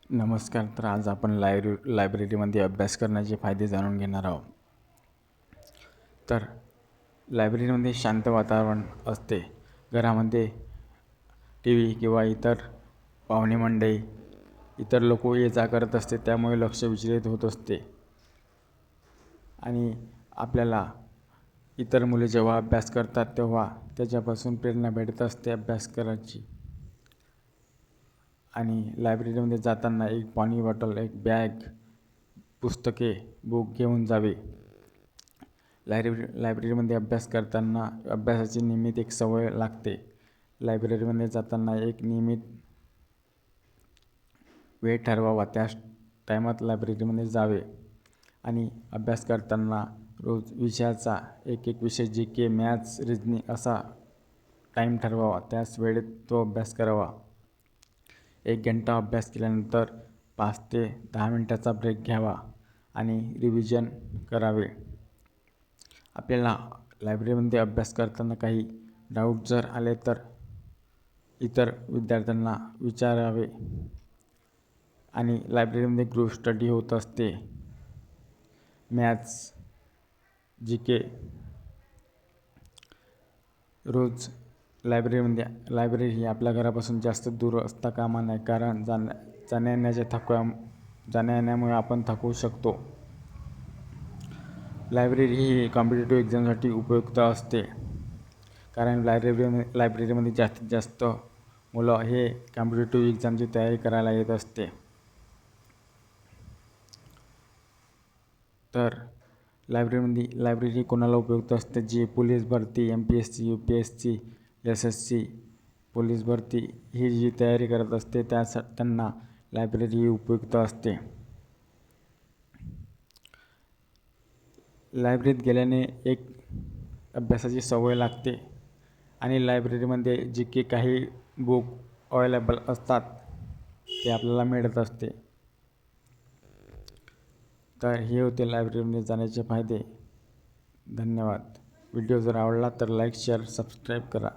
नमस्कार. तर आज आपण लायब्ररीमध्ये अभ्यास करण्याचे फायदे जाणून घेणार आहोत. तर लायब्ररीमध्ये शांत वातावरण असते. घरामध्ये टी व्ही किंवा इतर पाहुणे मंडळी इतर लोक ये जा करत असते, त्यामुळे लक्ष विचलित होत असते आणि आपल्याला इतर मुले जेव्हा अभ्यास करतात तेव्हा त्याच्यापासून प्रेरणा भेटत असते अभ्यास करायची. आणि लायब्ररीमध्ये जाताना एक पाणी बॉटल, एक बॅग, पुस्तके, बुक घेऊन जावे. लायब्ररीमध्ये अभ्यास करताना अभ्यासाची नियमित एक सवय लागते. लायब्ररीमध्ये जाताना एक नियमित वेळ ठरवावा, त्याच टायमात लायब्ररीमध्ये जावे आणि अभ्यास करताना रोज विषयाचा एक विषय जी के, मॅथ्स, रिजनिंग असा टाईम ठरवावा, त्याच वेळेत तो अभ्यास करावा. 1 घंटा अभ्यास केल्यानंतर 5 ते 10 मिनटाचा ब्रेक घ्यावा आणि रिव्हिजन करावे. आपल्याला लायब्ररीमध्ये अभ्यास करताना काही डाऊट जर आले तर इतर विद्यार्थ्यांना विचारावे. आणि लायब्ररीमध्ये ग्रुप स्टडी होत असते. मॅथ्स, जी के रोज लायब्ररी ही आपल्या घरापासून जास्त दूर असता कामा नये, कारण जाण्या येण्यामुळे आपण थकू शकतो. लायब्ररी ही कॉम्पिटेटिव्ह एक्झामसाठी उपयुक्त असते, कारण लायब्ररीमध्ये जास्तीत जास्त मुलं हे कॉम्पिटेटिव्ह एक्झामची तयारी करायला येत असते. तर लायब्ररी कोणाला उपयुक्त असते? जे पोलीस भरती, MPSC, UPSC, SSC, पोलीस भरती ही जी तयारी करत असते त्यांना लायब्ररी ही उपयुक्त असते. लायब्ररीत गेल्याने एक अभ्यासाची सवय लागते आणि लायब्ररीमध्ये जे काही बुक अवेलेबल असतात ते आपल्याला मिळत असते. तर हे होते लायब्ररीमध्ये जाण्याचे फायदे. धन्यवाद. व्हिडिओ जर आवडला तर लाईक, शेअर, सबस्क्राईब करा.